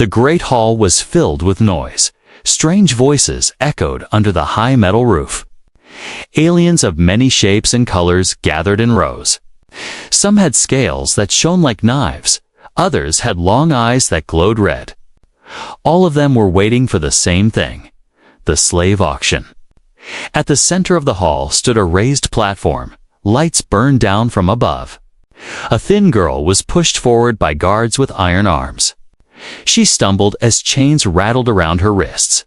The great hall was filled with noise. Strange voices echoed under the high metal roof. Aliens of many shapes and colors gathered in rows. Some had scales that shone like knives. Others had long eyes that glowed red. All of them were waiting for the same thing: the slave auction. At the center of the hall stood a raised platform. Lights burned down from above. A thin girl was pushed forward by guards with iron arms. She stumbled as chains rattled around her wrists.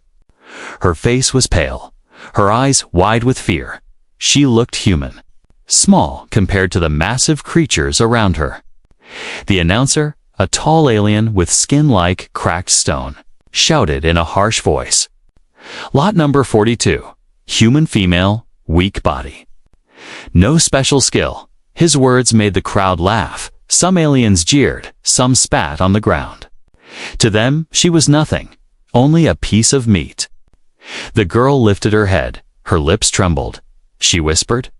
Her face was pale, her eyes wide with fear. She looked human, small compared to the massive creatures around her. The announcer, a tall alien with skin like cracked stone, shouted in a harsh voice, "Lot number 42, human female, weak body. No special skill." His words made the crowd laugh. Some aliens jeered, some spat on the ground. To them, she was nothing, only a piece of meat. The girl lifted her head. Her lips trembled. She whispered,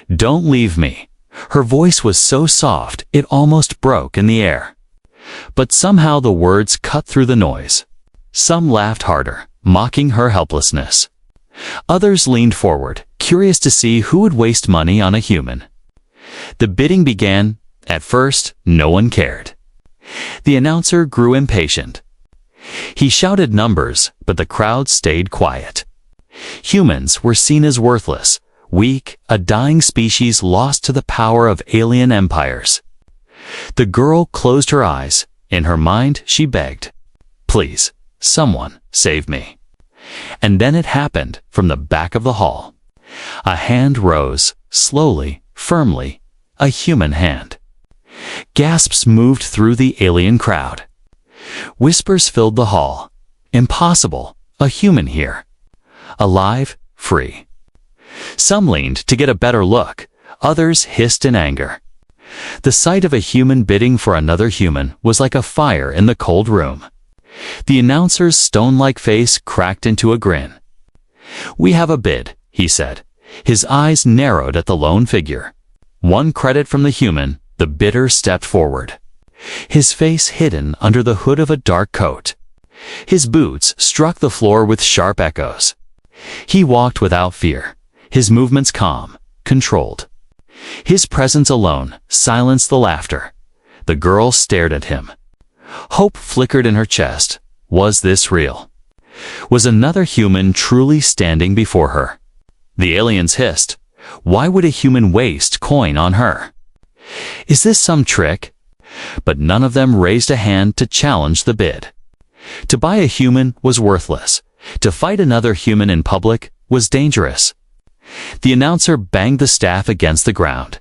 "Don't leave me." Her voice was so soft it almost broke in the air. But somehow the words cut through the noise. Some laughed harder, mocking her helplessness. Others leaned forward, curious to see who would waste money on a human. The bidding began. At first, no one cared. The announcer grew impatient. He shouted numbers, but the crowd stayed quiet. Humans were seen as worthless, weak, a dying species lost to the power of alien empires. The girl closed her eyes. In her mind, she begged, "Please, someone, save me." And then it happened from the back of the hall. A hand rose, slowly, firmly, a human hand. Gasps moved through the alien crowd. Whispers filled the hall. Impossible, a human here. Alive, free. Some leaned to get a better look. Others hissed in anger. The sight of a human bidding for another human was like a fire in the cold room. The announcer's stone-like face cracked into a grin. "We have a bid," he said. His eyes narrowed at the lone figure. One credit from the human. The bidder stepped forward. His face hidden under the hood of a dark coat. His boots struck the floor with sharp echoes. He walked without fear, his movements calm, controlled. His presence alone silenced the laughter. The girl stared at him. Hope flickered in her chest. Was this real? Was another human truly standing before her? The aliens hissed. Why would a human waste coin on her? Is this some trick? But none of them raised a hand to challenge the bid. To buy a human was worthless. To fight another human in public was dangerous. The announcer banged the staff against the ground.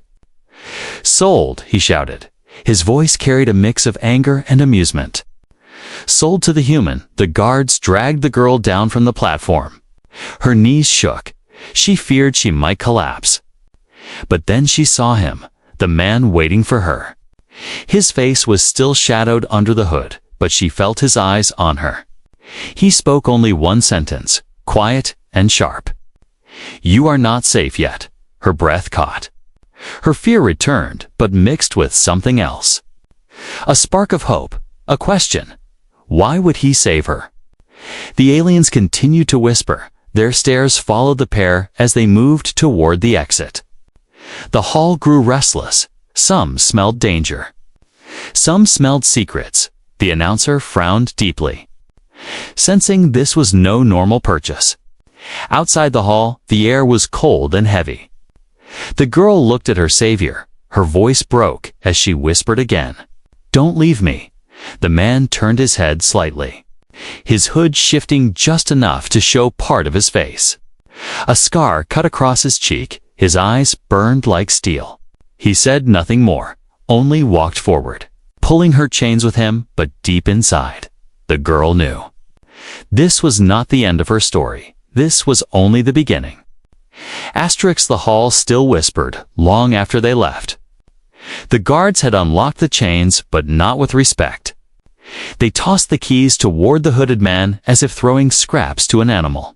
"Sold," he shouted. His voice carried a mix of anger and amusement. Sold to the human. The guards dragged the girl down from the platform. Her knees shook. She feared she might collapse. But then she saw him, the man waiting for her. His face was still shadowed under the hood, but she felt his eyes on her. He spoke only one sentence, quiet and sharp. "You are not safe yet." Her breath caught. Her fear returned, but mixed with something else. A spark of hope, a question. Why would he save her? The aliens continued to whisper. Their stares followed the pair as they moved toward the exit. The hall grew restless. Some smelled danger. Some smelled secrets. The announcer frowned deeply, sensing this was no normal purchase. Outside the hall, the air was cold and heavy. The girl looked at her savior. Her voice broke as she whispered again, "Don't leave me." The man turned his head slightly, his hood shifting just enough to show part of his face. A scar cut across his cheek. His eyes burned like steel. He said nothing more, only walked forward, pulling her chains with him, but deep inside, the girl knew. This was not the end of her story. This was only the beginning. The hall still whispered, long after they left. The guards had unlocked the chains, but not with respect. They tossed the keys toward the hooded man as if throwing scraps to an animal.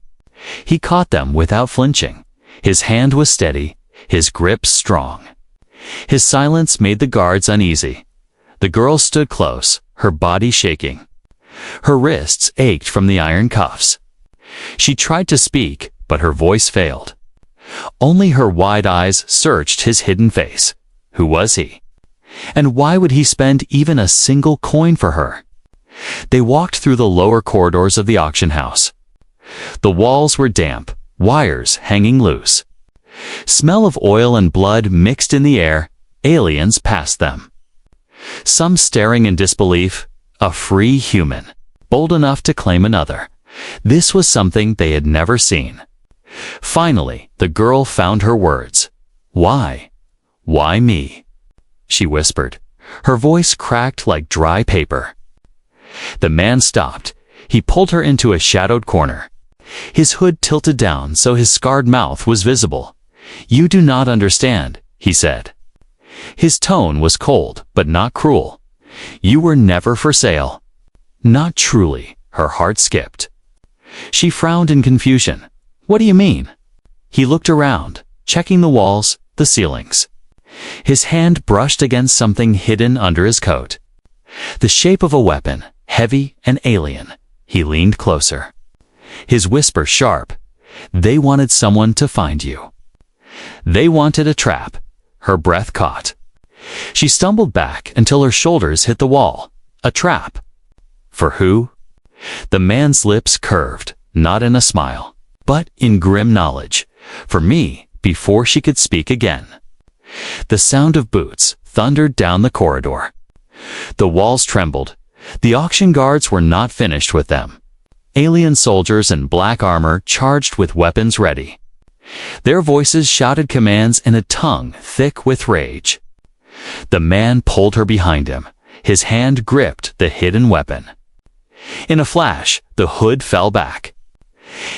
He caught them without flinching. His hand was steady, his grip strong. His silence made the guards uneasy. The girl stood close, her body shaking. Her wrists ached from the iron cuffs. She tried to speak, but her voice failed. Only her wide eyes searched his hidden face. Who was he? And why would he spend even a single coin for her? They walked through the lower corridors of the auction house. The walls were damp, wires hanging loose. Smell of oil and blood mixed in the air. Aliens passed them. Some staring in disbelief, a free human, bold enough to claim another. This was something they had never seen. Finally, the girl found her words. Why? Why me? She whispered. Her voice cracked like dry paper. The man stopped. He pulled her into a shadowed corner. His hood tilted down so his scarred mouth was visible. You do not understand, he said. His tone was cold, but not cruel. You were never for sale. Not truly, her heart skipped. She frowned in confusion. What do you mean? He looked around, checking the walls, the ceilings. His hand brushed against something hidden under his coat. The shape of a weapon, heavy and alien. He leaned closer. His whisper sharp. They wanted someone to find you. They wanted a trap. Her breath caught. She stumbled back until her shoulders hit the wall. A trap. For who? The man's lips curved, not in a smile, but in grim knowledge. For me, before she could speak again. The sound of boots thundered down the corridor. The walls trembled. The auction guards were not finished with them. Alien soldiers in black armor charged with weapons ready. Their voices shouted commands in a tongue thick with rage. The man pulled her behind him. His hand gripped the hidden weapon. In a flash, the hood fell back.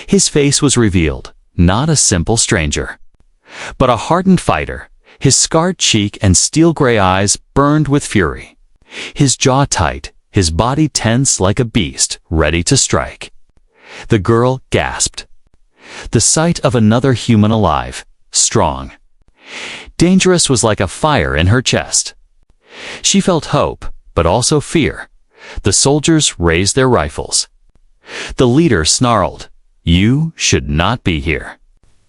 His face was revealed, not a simple stranger, but a hardened fighter. His scarred cheek and steel-gray eyes burned with fury. His jaw tight, his body tense like a beast, ready to strike. The girl gasped. The sight of another human alive, strong, dangerous was like a fire in her chest. She felt hope, but also fear. The soldiers raised their rifles. The leader snarled, "You should not be here."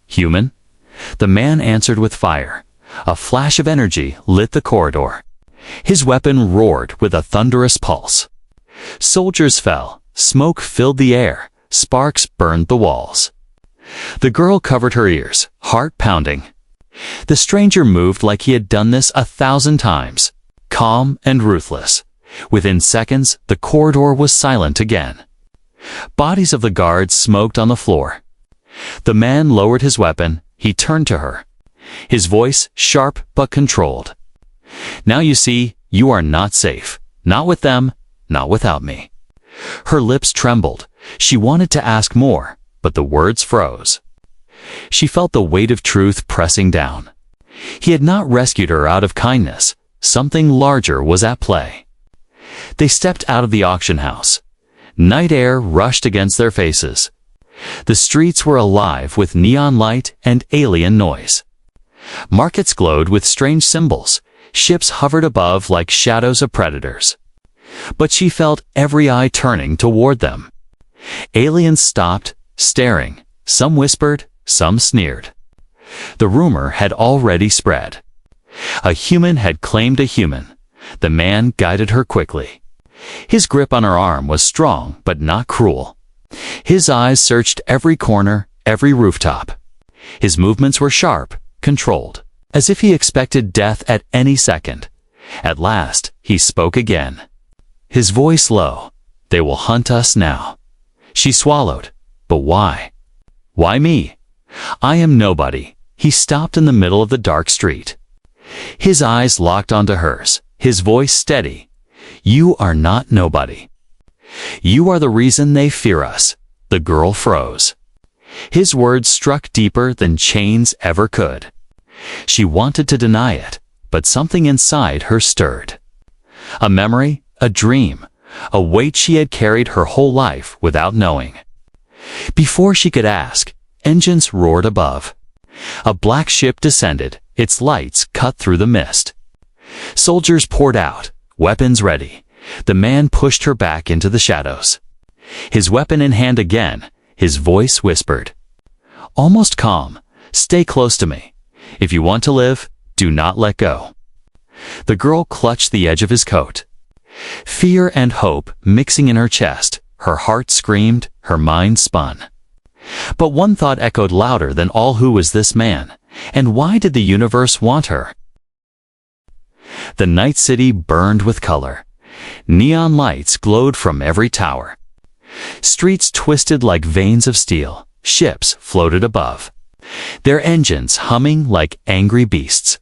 Human? The man answered with fire. A flash of energy lit the corridor. His weapon roared with a thunderous pulse. Soldiers fell. Smoke filled the air. Sparks burned the walls. The girl covered her ears, heart pounding. The stranger moved like he had done this 1,000 times, calm and ruthless. Within seconds, the corridor was silent again. Bodies of the guards smoked on the floor. The man lowered his weapon. He turned to her. His voice sharp but controlled. Now you see, you are not safe. Not with them, not without me. Her lips trembled. She wanted to ask more, but the words froze. She felt the weight of truth pressing down. He had not rescued her out of kindness. Something larger was at play. They stepped out of the auction house. Night air rushed against their faces. The streets were alive with neon light and alien noise. Markets glowed with strange symbols. Ships hovered above like shadows of predators. But she felt every eye turning toward them. Aliens stopped, staring. Some whispered, some sneered. The rumor had already spread. A human had claimed a human. The man guided her quickly. His grip on her arm was strong but not cruel. His eyes searched every corner, every rooftop. His movements were sharp, controlled, as if he expected death at any second. At last, he spoke again. His voice low. They will hunt us now. She swallowed. But why? Why me? I am nobody. He stopped in the middle of the dark street. His eyes locked onto hers, his voice steady. You are not nobody. You are the reason they fear us. The girl froze. His words struck deeper than chains ever could. She wanted to deny it, but something inside her stirred. A memory, a dream, a weight she had carried her whole life without knowing. Before she could ask, engines roared above. A black ship descended, its lights cut through the mist. Soldiers poured out, weapons ready. The man pushed her back into the shadows. His weapon in hand again, his voice whispered, almost calm, "Stay close to me. If you want to live, do not let go." The girl clutched the edge of his coat. Fear and hope mixing in her chest, her heart screamed, her mind spun. But one thought echoed louder than all: who was this man, and why did the universe want her? The night city burned with color. Neon lights glowed from every tower. Streets twisted like veins of steel. Ships floated above, their engines humming like angry beasts.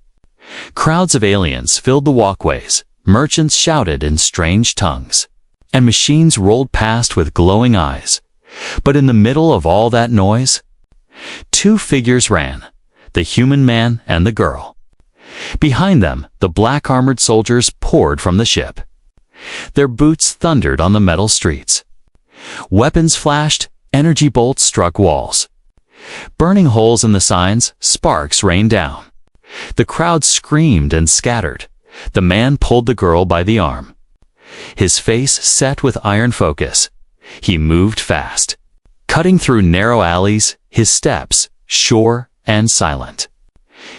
Crowds of aliens filled the walkways. Merchants shouted in strange tongues, and machines rolled past with glowing eyes. But in the middle of all that noise, two figures ran, the human man and the girl. Behind them, the black-armored soldiers poured from the ship. Their boots thundered on the metal streets. Weapons flashed, energy bolts struck walls. Burning holes in the signs, sparks rained down. The crowd screamed and scattered. The man pulled the girl by the arm. His face set with iron focus. He moved fast, cutting through narrow alleys, his steps sure and silent.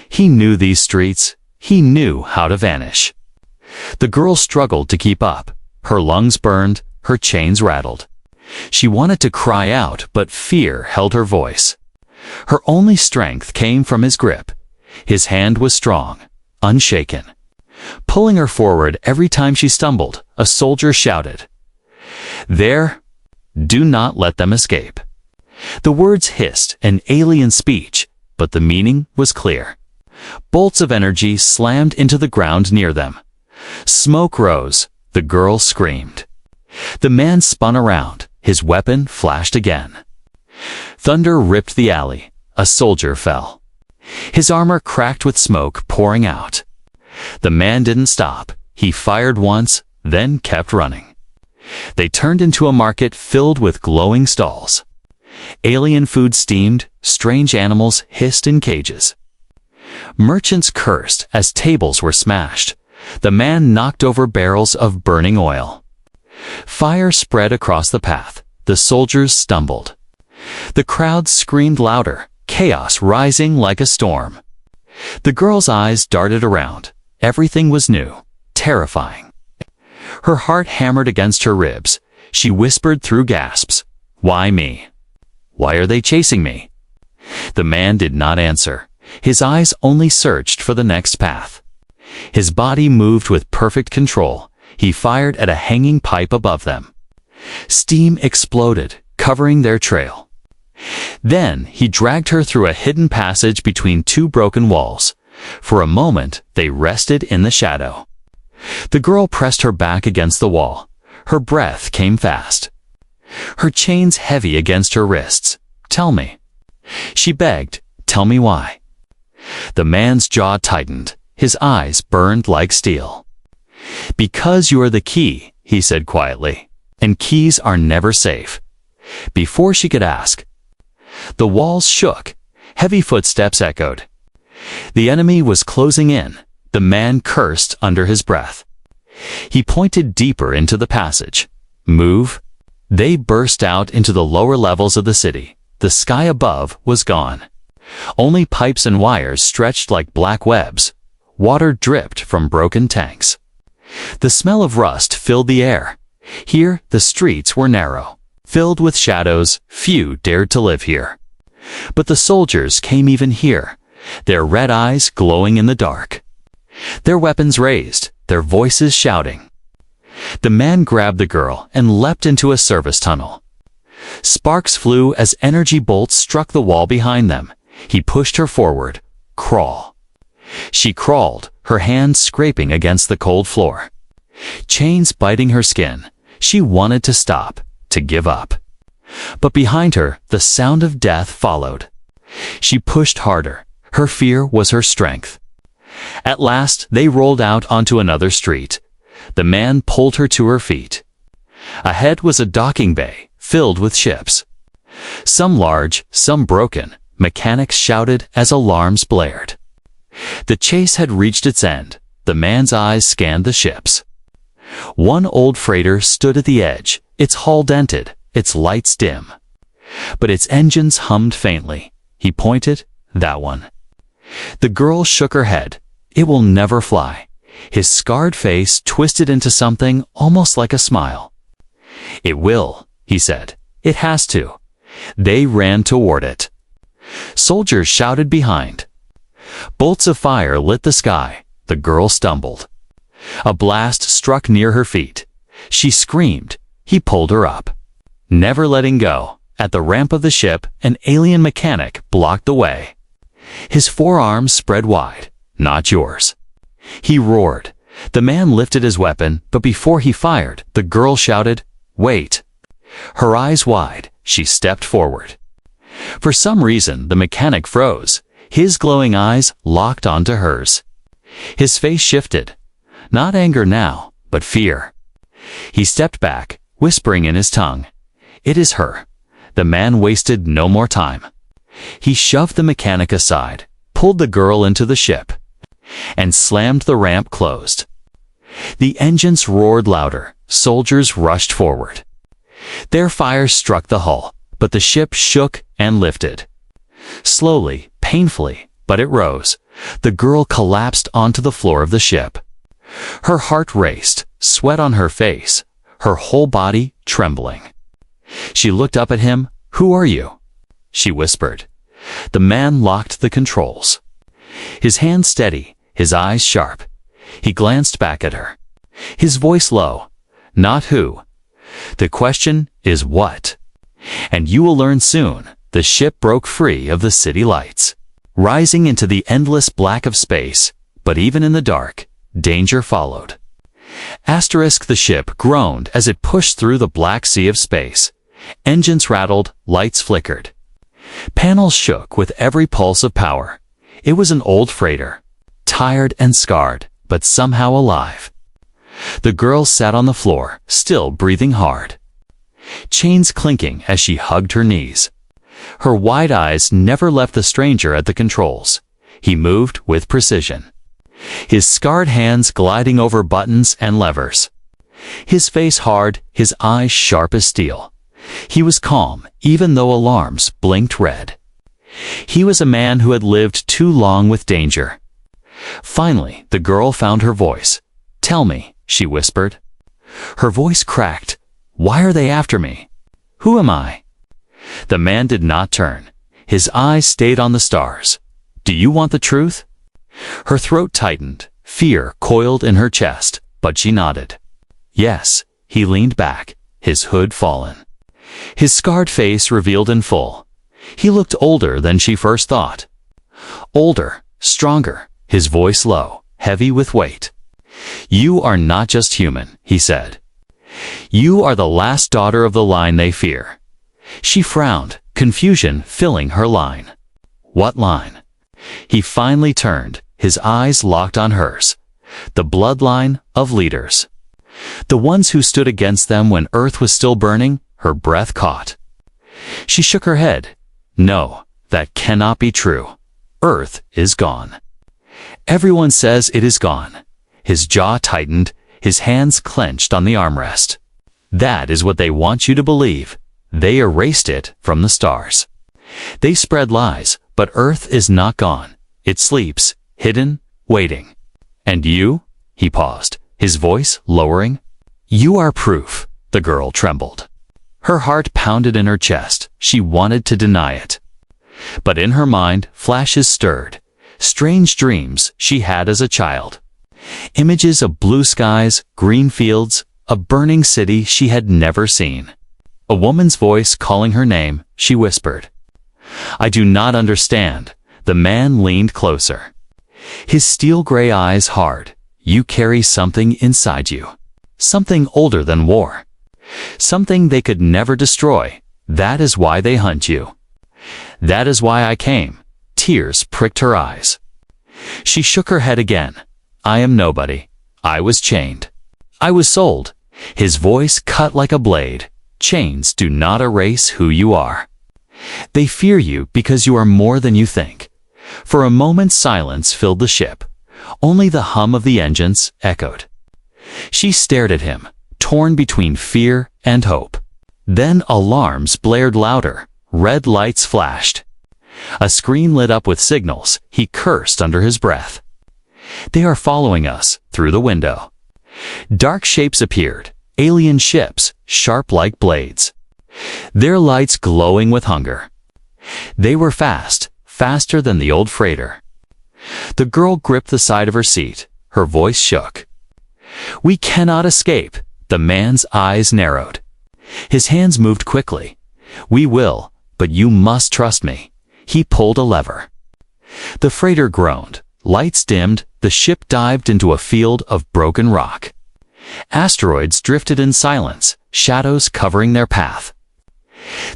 He knew these streets. He knew how to vanish. The girl struggled to keep up. Her lungs burned, her chains rattled. She wanted to cry out, but fear held her voice. Her only strength came from his grip. His hand was strong, unshaken. Pulling her forward every time she stumbled, a soldier shouted, "There! Do not let them escape." The words hissed, an alien speech, but the meaning was clear. Bolts of energy slammed into the ground near them. Smoke rose. The girl screamed. The man spun around. His weapon flashed again. Thunder ripped the alley. A soldier fell. His armor cracked with smoke pouring out. The man didn't stop. He fired once, then kept running. They turned into a market filled with glowing stalls. Alien food steamed, strange animals hissed in cages. Merchants cursed as tables were smashed. The man knocked over barrels of burning oil. Fire spread across the path. The soldiers stumbled. The crowd screamed louder, chaos rising like a storm. The girl's eyes darted around. Everything was new, terrifying. Her heart hammered against her ribs. She whispered through gasps, "Why me? Why are they chasing me?" The man did not answer. His eyes only searched for the next path. His body moved with perfect control. He fired at a hanging pipe above them. Steam exploded, covering their trail. Then he dragged her through a hidden passage between two broken walls. For a moment, they rested in the shadow. The girl pressed her back against the wall. Her breath came fast. Her chains heavy against her wrists. "Tell me." She begged, "Tell me why." The man's jaw tightened. His eyes burned like steel. "Because you are the key," he said quietly, "and keys are never safe." Before she could ask, the walls shook. Heavy footsteps echoed. The enemy was closing in. The man cursed under his breath. He pointed deeper into the passage. "Move." They burst out into the lower levels of the city. The sky above was gone. Only pipes and wires stretched like black webs. Water dripped from broken tanks. The smell of rust filled the air. Here, the streets were narrow, filled with shadows. Few dared to live here. But the soldiers came even here, their red eyes glowing in the dark. Their weapons raised, their voices shouting. The man grabbed the girl and leapt into a service tunnel. Sparks flew as energy bolts struck the wall behind them. He pushed her forward. "Crawl." She crawled, her hands scraping against the cold floor. Chains biting her skin. She wanted to stop, to give up. But behind her, the sound of death followed. She pushed harder. Her fear was her strength. At last, they rolled out onto another street. The man pulled her to her feet. Ahead was a docking bay, filled with ships. Some large, some broken. Mechanics shouted as alarms blared. The chase had reached its end. The man's eyes scanned the ships. One old freighter stood at the edge, its hull dented, its lights dim. But its engines hummed faintly. He pointed, "That one." The girl shook her head. "It will never fly." His scarred face twisted into something almost like a smile. "It will," he said. "It has to." They ran toward it. Soldiers shouted behind. Bolts of fire lit the sky. The girl stumbled. A blast struck near her feet. She screamed. He pulled her up. Never letting go, at the ramp of the ship, an alien mechanic blocked the way. His forearms spread wide. "Not yours." He roared. The man lifted his weapon, but before he fired, the girl shouted, "Wait." Her eyes wide, she stepped forward. For some reason, the mechanic froze. His glowing eyes locked onto hers. His face shifted. Not anger now, but fear. He stepped back, whispering in his tongue, "It is her." The man wasted no more time. He shoved the mechanic aside, pulled the girl into the ship, and slammed the ramp closed. The engines roared louder. Soldiers rushed forward. Their fire struck the hull, but the ship shook and lifted. Slowly, painfully, but it rose. The girl collapsed onto the floor of the ship. Her heart raced, sweat on her face, her whole body trembling. She looked up at him. "Who are you?" she whispered. The man locked the controls. His hands steady, his eyes sharp. He glanced back at her. His voice low. "Not who. The question is what. And you will learn soon." The ship broke free of the city lights, rising into the endless black of space, but even in the dark, danger followed. The ship groaned as it pushed through the black sea of space. Engines rattled, lights flickered. Panels shook with every pulse of power. It was an old freighter, tired and scarred, but somehow alive. The girl sat on the floor, still breathing hard. Chains clinking as she hugged her knees. Her wide eyes never left the stranger at the controls. He moved with precision, his scarred hands gliding over buttons and levers. His face hard, his eyes sharp as steel. He was calm, even though alarms blinked red. He was a man who had lived too long with danger. Finally, the girl found her voice. "Tell me," she whispered. Her voice cracked. "Why are they after me? Who am I?" The man did not turn. His eyes stayed on the stars. "Do you want the truth?" Her throat tightened. Fear coiled in her chest, but she nodded. "Yes." He leaned back, his hood fallen. His scarred face revealed in full. He looked older than she first thought. Older, stronger, his voice low, heavy with weight. "You are not just human," he said. "You are the last daughter of the line they fear." She frowned, confusion filling her line. "What line?" He finally turned, his eyes locked on hers. "The bloodline of leaders. The ones who stood against them when Earth was still burning." Her breath caught. She shook her head. "No, that cannot be true. Earth is gone. Everyone says it is gone." His jaw tightened, his hands clenched on the armrest. "That is what they want you to believe. They erased it from the stars. They spread lies, but Earth is not gone. It sleeps, hidden, waiting. And you?" He paused, his voice lowering. "You are proof." The girl trembled. Her heart pounded in her chest. She wanted to deny it. But in her mind, flashes stirred. Strange dreams she had as a child. Images of blue skies, green fields, a burning city she had never seen. A woman's voice calling her name, she whispered. "I do not understand." The man leaned closer. His steel-gray eyes hard. "You carry something inside you. Something older than war. Something they could never destroy. That is why they hunt you." "That is why I came." Tears pricked her eyes. She shook her head again. "I am nobody. I was chained. I was sold." His voice cut like a blade. "Chains do not erase who you are. They fear you because you are more than you think." For a moment silence filled the ship. Only the hum of the engines echoed. She stared at him, torn between fear and hope. Then alarms blared louder, red lights flashed. A screen lit up with signals. He cursed under his breath. They are following us through the window. Dark shapes appeared, alien ships, sharp like blades. Their lights glowing with hunger. They were fast, faster than the old freighter. The girl gripped the side of her seat. Her voice shook. "We cannot escape." The man's eyes narrowed. His hands moved quickly. "We will, but you must trust me." He pulled a lever. The freighter groaned. Lights dimmed. The ship dived into a field of broken rock. Asteroids drifted in silence, shadows covering their path.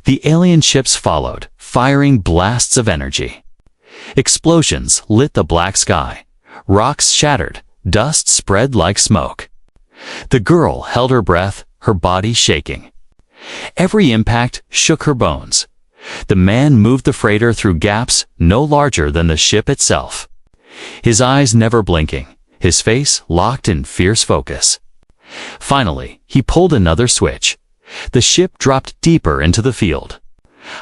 The alien ships followed, firing blasts of energy. Explosions lit the black sky. Rocks shattered. Dust spread like smoke. The girl held her breath, her body shaking. Every impact shook her bones. The man moved the freighter through gaps no larger than the ship itself. His eyes never blinking, his face locked in fierce focus. Finally, he pulled another switch. The ship dropped deeper into the field,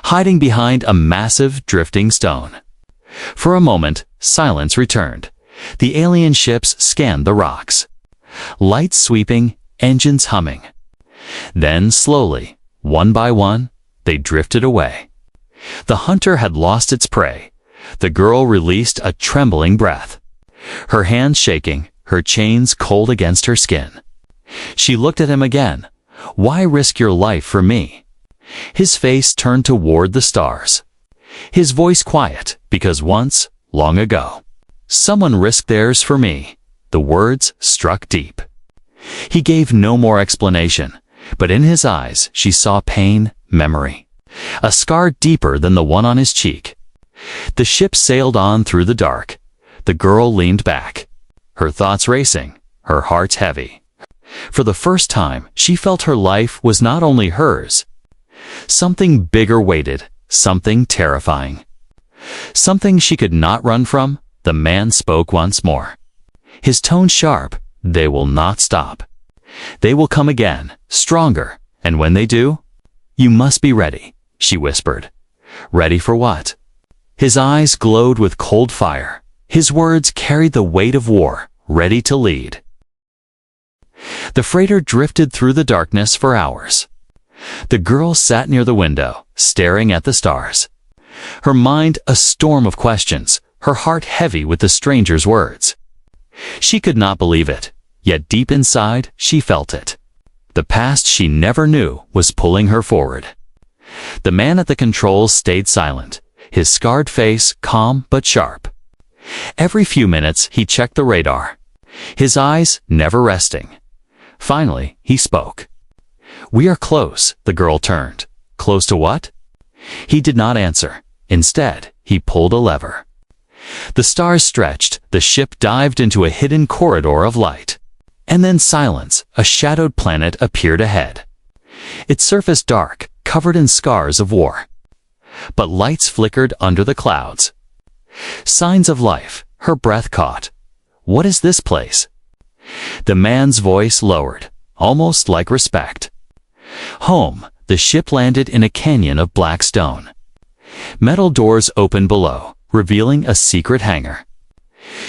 hiding behind a massive drifting stone. For a moment, silence returned. The alien ships scanned the rocks. Lights sweeping, engines humming. Then slowly, one by one, they drifted away. The hunter had lost its prey. The girl released a trembling breath. Her hands shaking, her chains cold against her skin. She looked at him again. "Why risk your life for me?" His face turned toward the stars. His voice quiet, because once, long ago, someone risked theirs for me. The words struck deep. He gave no more explanation, but in his eyes she saw pain, memory. A scar deeper than the one on his cheek. The ship sailed on through the dark. The girl leaned back, her thoughts racing, her heart heavy. For the first time, she felt her life was not only hers. Something bigger waited, something terrifying. Something she could not run from. The man spoke once more. His tone sharp. "They will not stop. They will come again, stronger, and when they do, you must be ready," she whispered. "Ready for what?" His eyes glowed with cold fire. His words carried the weight of war, ready to lead. The freighter drifted through the darkness for hours. The girl sat near the window, staring at the stars. Her mind a storm of questions, her heart heavy with the stranger's words. She could not believe it, yet deep inside she felt it. The past she never knew was pulling her forward. The man at the controls stayed silent, his scarred face calm but sharp. Every few minutes he checked the radar, his eyes never resting. Finally, he spoke. "We are close," the girl turned. "Close to what?" He did not answer. Instead, he pulled a lever. The stars stretched, the ship dived into a hidden corridor of light. And then silence, a shadowed planet appeared ahead. Its surface dark, covered in scars of war. But lights flickered under the clouds. Signs of life, her breath caught. "What is this place?" The man's voice lowered, almost like respect. "Home." The ship landed in a canyon of black stone. Metal doors opened below, revealing a secret hangar.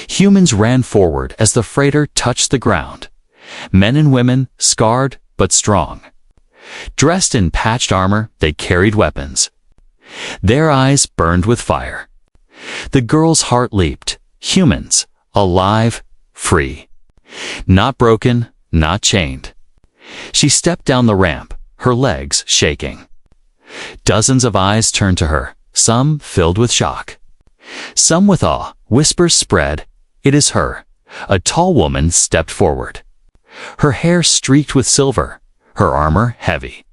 Humans ran forward as the freighter touched the ground. Men and women, scarred but strong. Dressed in patched armor, they carried weapons. Their eyes burned with fire. The girl's heart leaped. Humans, alive, free. Not broken, not chained. She stepped down the ramp, her legs shaking. Dozens of eyes turned to her, some filled with shock. Some with awe. Whispers spread. "It is her." A tall woman stepped forward. Her hair streaked with silver, her armor heavy.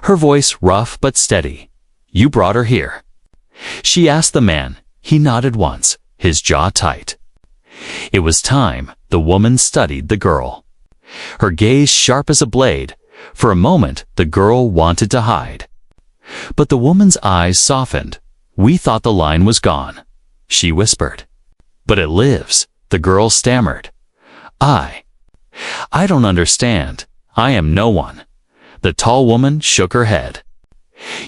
Her voice rough but steady. "You brought her here." She asked the man. He nodded once, his jaw tight. It was time. The woman studied the girl. Her gaze sharp as a blade. For a moment, the girl wanted to hide. But the woman's eyes softened. "We thought the line was gone," she whispered. "But it lives," the girl stammered. "I." I don't understand. I am no one. The tall woman shook her head.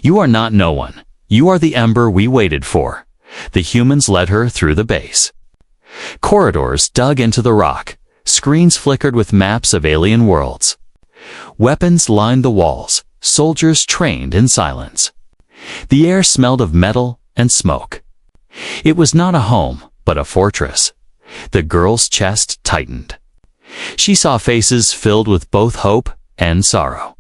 You are not no one. You are the ember we waited for. The humans led her through the base. Corridors dug into the rock. Screens flickered with maps of alien worlds. Weapons lined the walls. Soldiers trained in silence. The air smelled of metal and smoke. It was not a home, but a fortress. The girl's chest tightened. She saw faces filled with both hope and sorrow.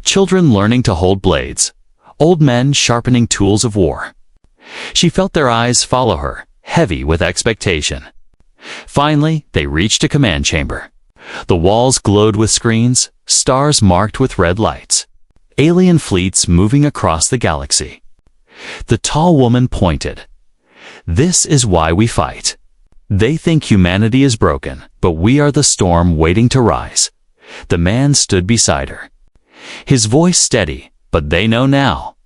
Children learning to hold blades. Old men sharpening tools of war. She felt their eyes follow her, heavy with expectation. Finally, they reached a command chamber. The walls glowed with screens, stars marked with red lights. Alien fleets moving across the galaxy. The tall woman pointed. This is why we fight. They think humanity is broken, but we are the storm waiting to rise. The man stood beside her. His voice steady, but they know now.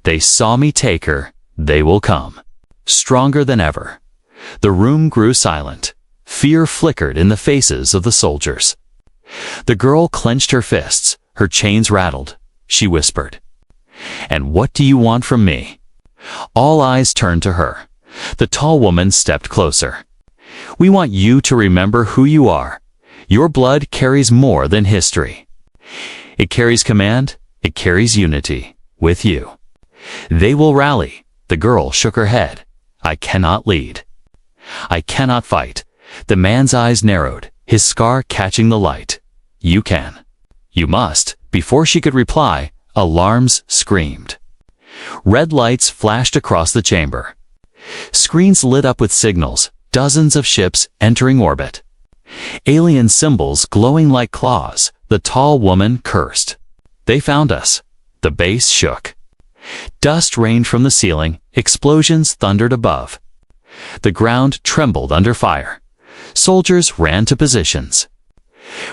They saw me take her. They will come. Stronger than ever. The room grew silent. Fear flickered in the faces of the soldiers. The girl clenched her fists. Her chains rattled. She whispered, "And what do you want from me?" All eyes turned to her. The tall woman stepped closer. "We want you to remember who you are. Your blood carries more than history. It carries command. It carries unity. With you. They will rally." The girl shook her head. "I cannot lead. I cannot fight." The man's eyes narrowed, his scar catching the light. "You can. You must." Before she could reply, alarms screamed. Red lights flashed across the chamber. Screens lit up with signals, dozens of ships entering orbit. Alien symbols glowing like claws. The tall woman cursed. "They found us." The base shook. Dust rained from the ceiling, explosions thundered above. The ground trembled under fire. Soldiers ran to positions.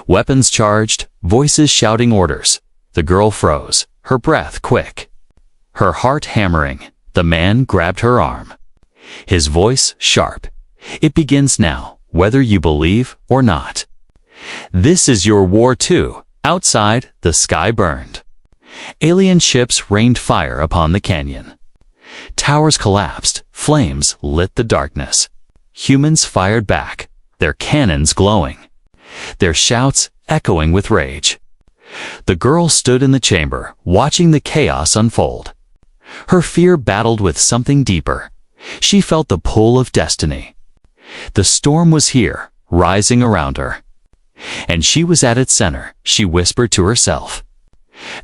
Weapons charged, voices shouting orders. The girl froze, her breath quick. Her heart hammering. The man grabbed her arm. His voice sharp. "It begins now, whether you believe or not. This is your war too." Outside, the sky burned. Alien ships rained fire upon the canyon. Towers collapsed, flames lit the darkness. Humans fired back, their cannons glowing. Their shouts echoing with rage. The girl stood in the chamber, watching the chaos unfold. Her fear battled with something deeper. She felt the pull of destiny. The storm was here, rising around her. And she was at its center. She whispered to herself,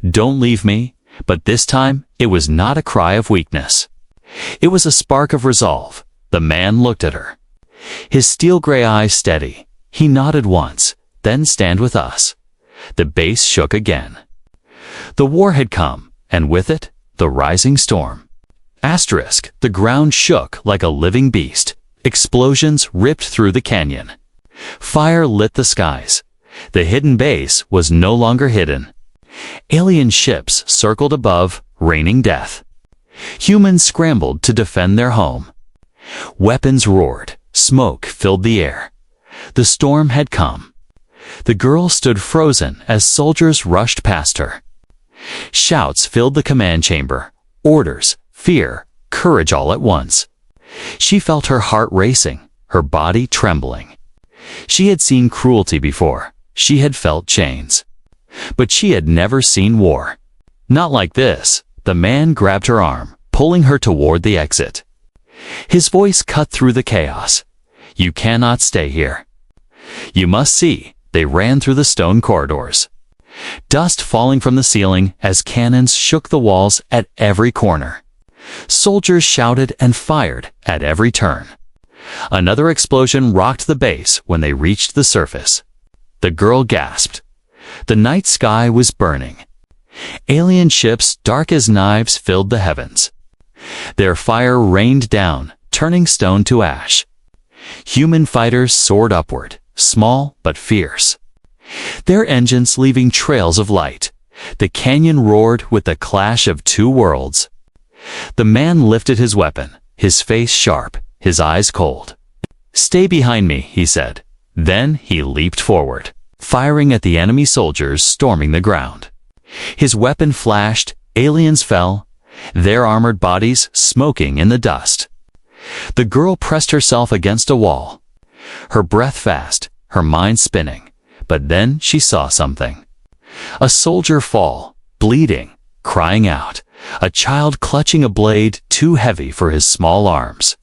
"Don't leave me." But this time, it was not a cry of weakness. It was a spark of resolve. The man looked at her. His steel-gray eyes steady. He nodded once, then "Stand with us." The base shook again. The war had come, and with it, the rising storm. Asterisk, the ground shook like a living beast. Explosions ripped through the canyon. Fire lit the skies. The hidden base was no longer hidden. Alien ships circled above, raining death. Humans scrambled to defend their home. Weapons roared. Smoke filled the air. The storm had come. The girl stood frozen as soldiers rushed past her. Shouts filled the command chamber. Orders, fear, courage all at once. She felt her heart racing, her body trembling. She had seen cruelty before. She had felt chains. But she had never seen war. Not like this. The man grabbed her arm, pulling her toward the exit. His voice cut through the chaos. "You cannot stay here. You must see." They ran through the stone corridors. Dust falling from the ceiling as cannons shook the walls at every corner. Soldiers shouted and fired at every turn. Another explosion rocked the base when they reached the surface. The girl gasped. The night sky was burning. Alien ships dark as knives filled the heavens. Their fire rained down, turning stone to ash. Human fighters soared upward, small but fierce. Their engines leaving trails of light. The canyon roared with the clash of two worlds. The man lifted his weapon, his face sharp, his eyes cold. "Stay behind me," he said. Then he leaped forward. firing at the enemy soldiers storming the ground. His weapon flashed, aliens fell, their armored bodies smoking in the dust. The girl pressed herself against a wall, her breath fast, her mind spinning, but then she saw something. A soldier fall, bleeding, crying out, a child clutching a blade too heavy for his small arms.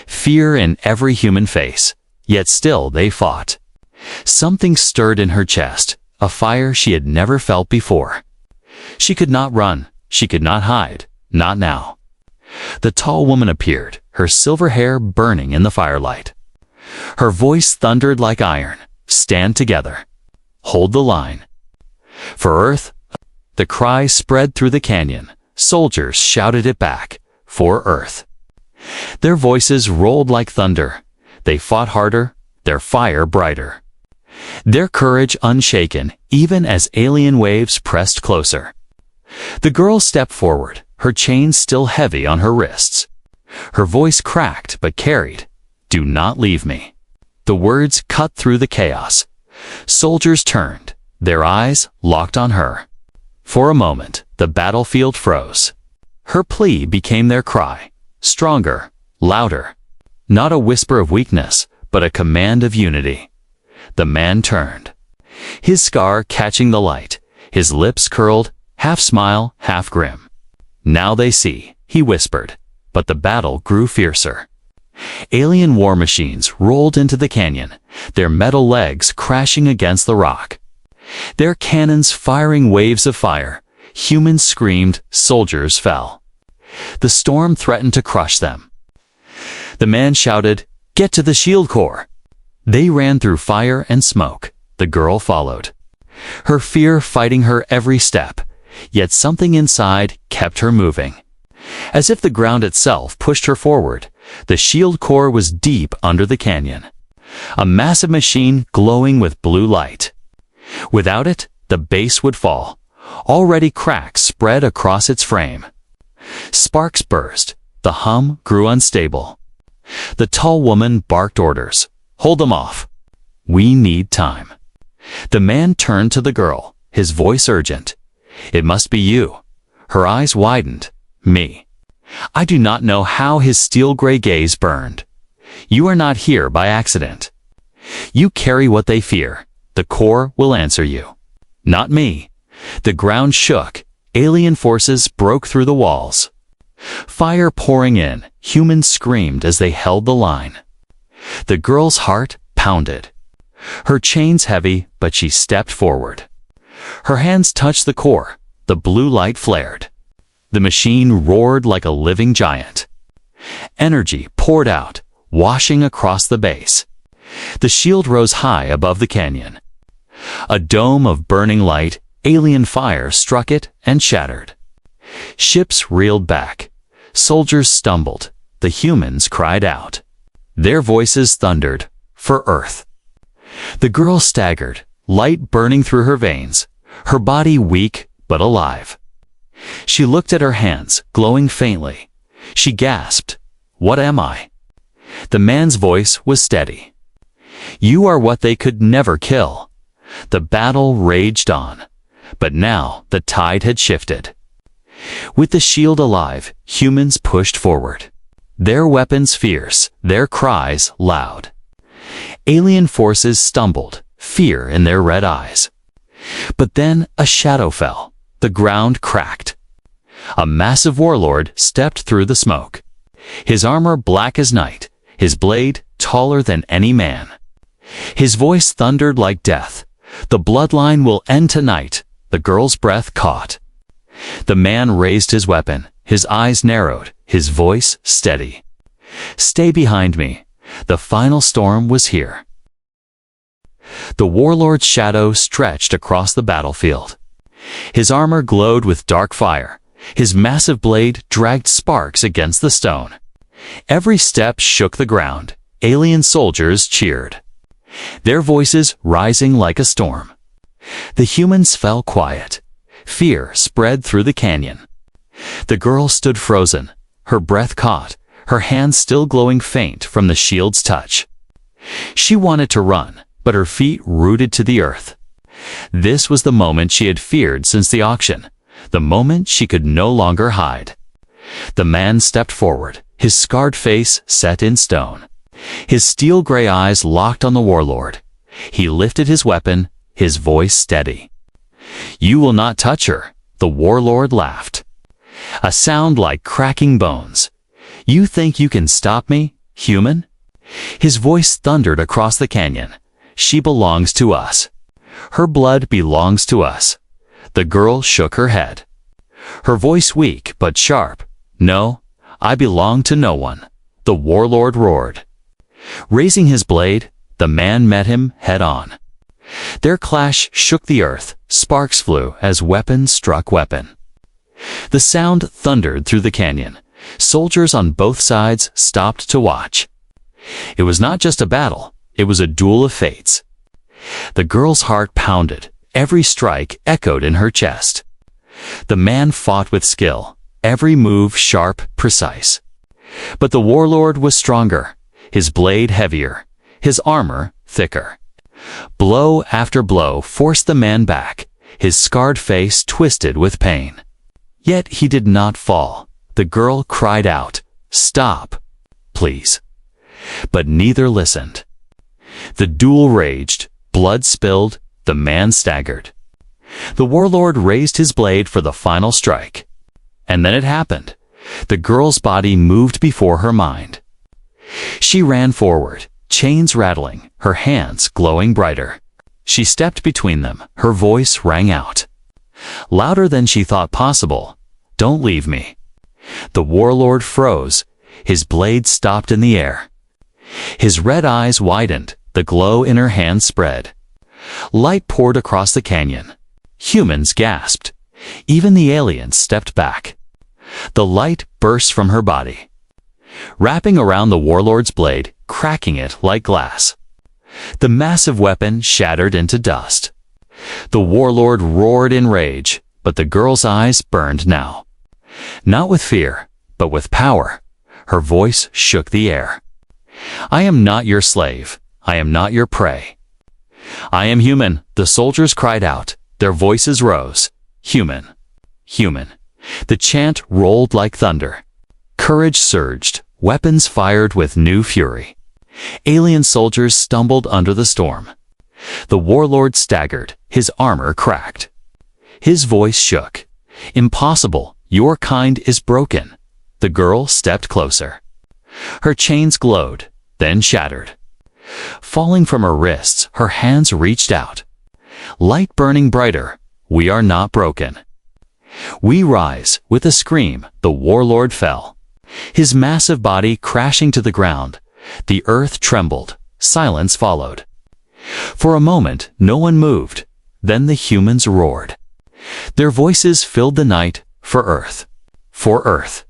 Fear in every human face, yet still they fought. Something stirred in her chest, a fire she had never felt before. She could not run, she could not hide, not now. The tall woman appeared, her silver hair burning in the firelight. Her voice thundered like iron, "Stand together. Hold the line." For Earth, the cry spread through the canyon. Soldiers shouted it back, for Earth. Their voices rolled like thunder. They fought harder, their fire brighter. Their courage unshaken, even as alien waves pressed closer. The girl stepped forward, her chains still heavy on her wrists. Her voice cracked but carried, "Do not leave me." The words cut through the chaos. Soldiers turned, their eyes locked on her. For a moment, the battlefield froze. Her plea became their cry, stronger, louder. Not a whisper of weakness, but a command of unity. The man turned, his scar catching the light, his lips curled, half smile, half grim. "Now they see," he whispered, but the battle grew fiercer. Alien war machines rolled into the canyon, their metal legs crashing against the rock. Their cannons firing waves of fire. Humans screamed, soldiers fell. The storm threatened to crush them. The man shouted, "Get to the shield core!" They ran through fire and smoke. The girl followed, her fear fighting her every step, yet something inside kept her moving. As if the ground itself pushed her forward, the shield core was deep under the canyon, a massive machine glowing with blue light. Without it, the base would fall. Already cracks spread across its frame. Sparks burst. The hum grew unstable. The tall woman barked orders. "Hold them off. We need time." The man turned to the girl, his voice urgent. "It must be you." Her eyes widened. "Me." I do not know how his steel-gray gaze burned. "You are not here by accident. You carry what they fear. The core will answer you." "Not me." The ground shook. Alien forces broke through the walls. Fire pouring in, humans screamed as they held the line. The girl's heart pounded. Her chains heavy, but she stepped forward. Her hands touched the core. The blue light flared. The machine roared like a living giant. Energy poured out, washing across the base. The shield rose high above the canyon. A dome of burning light, alien fire struck it and shattered. Ships reeled back. Soldiers stumbled. The humans cried out. Their voices thundered, "For Earth." The girl staggered, light burning through her veins, her body weak but alive. She looked at her hands, glowing faintly. She gasped, "What am I?" The man's voice was steady. "You are what they could never kill." The battle raged on, but now the tide had shifted. With the shield alive, humans pushed forward. Their weapons fierce, their cries loud. Alien forces stumbled, fear in their red eyes. But then a shadow fell. The ground cracked. A massive warlord stepped through the smoke. His armor black as night, his blade taller than any man. His voice thundered like death. "The bloodline will end tonight." The girl's breath caught. The man raised his weapon, his eyes narrowed, his voice steady. "Stay behind me. The final storm was here." The warlord's shadow stretched across the battlefield. His armor glowed with dark fire. His massive blade dragged sparks against the stone. Every step shook the ground. Alien soldiers cheered, their voices rising like a storm. The humans fell quiet. Fear spread through the canyon. The girl stood frozen, her breath caught, her hands still glowing faint from the shield's touch. She wanted to run, but her feet rooted to the earth. This was the moment she had feared since the auction, the moment she could no longer hide. The man stepped forward, his scarred face set in stone. His steel-gray eyes locked on the warlord. He lifted his weapon, his voice steady. "You will not touch her," the warlord laughed. A sound like cracking bones. "You think you can stop me, human?" His voice thundered across the canyon. "She belongs to us. Her blood belongs to us." The girl shook her head. Her voice weak but sharp. "No, I belong to no one," the warlord roared. Raising his blade, the man met him head-on. Their clash shook the earth, sparks flew as weapon struck weapon. The sound thundered through the canyon. Soldiers on both sides stopped to watch. It was not just a battle, it was a duel of fates. The girl's heart pounded, every strike echoed in her chest. The man fought with skill, every move sharp, precise. But the warlord was stronger, his blade heavier, his armor thicker. Blow after blow forced the man back, his scarred face twisted with pain. Yet he did not fall. The girl cried out, "Stop, please." But neither listened. The duel raged, blood spilled, the man staggered. The warlord raised his blade for the final strike. And then it happened. The girl's body moved before her mind. She ran forward, chains rattling, her hands glowing brighter. She stepped between them, her voice rang out. Louder than she thought possible, "Don't leave me." The warlord froze, his blade stopped in the air. His red eyes widened, the glow in her hands spread. Light poured across the canyon. Humans gasped. Even the aliens stepped back. The light burst from her body, wrapping around the warlord's blade, cracking it like glass. The massive weapon shattered into dust. The warlord roared in rage, but the girl's eyes burned now. Not with fear, but with power. Her voice shook the air. "I am not your slave. I am not your prey." "I am human," the soldiers cried out. Their voices rose. "Human. Human." The chant rolled like thunder. Courage surged, weapons fired with new fury. Alien soldiers stumbled under the storm. The warlord staggered, his armor cracked. His voice shook. "Impossible, your kind is broken." The girl stepped closer. Her chains glowed, then shattered. Falling from her wrists, her hands reached out. Light burning brighter, "We are not broken." "We rise." With a scream, the warlord fell. His massive body crashing to the ground. The earth trembled. Silence followed. For a moment, no one moved. Then the humans roared. Their voices filled the night for Earth. For Earth.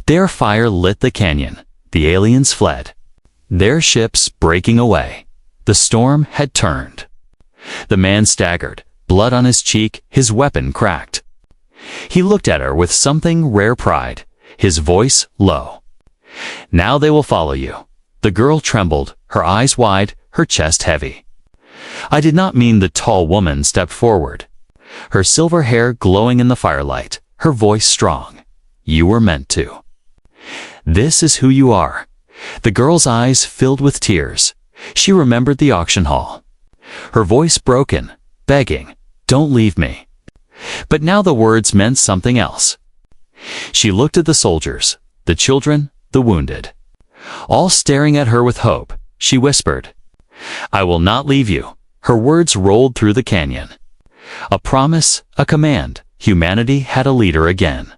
Their fire lit the canyon. The aliens fled. Their ships breaking away. The storm had turned. The man staggered, blood on his cheek, his weapon cracked. He looked at her with something rare pride, his voice low. "Now they will follow you." The girl trembled, her eyes wide, her chest heavy. "I did not mean." The tall woman stepped forward, her silver hair glowing in the firelight, her voice strong. "You were meant to. This is who you are." The girl's eyes filled with tears. She remembered the auction hall. Her voice broken, begging, "Don't leave me." But now the words meant something else. She looked at the soldiers, the children, the wounded. All staring at her with hope, she whispered, "I will not leave you." Her words rolled through the canyon. A promise, a command. Humanity had a leader again.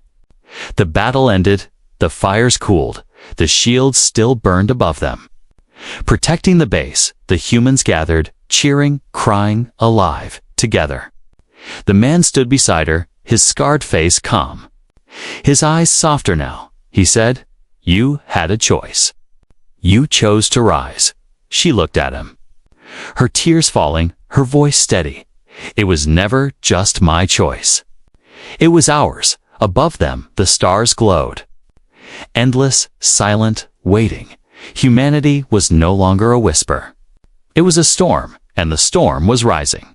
The battle ended, the fires cooled, the shields still burned above them. Protecting the base, the humans gathered, cheering, crying, alive, together. The man stood beside her, his scarred face calm. His eyes softer now. He said, "You had a choice. You chose to rise." She looked at him. Her tears falling, her voice steady. "It was never just my choice. It was ours." Above them, the stars glowed. Endless, silent, waiting. Humanity was no longer a whisper. It was a storm, and the storm was rising.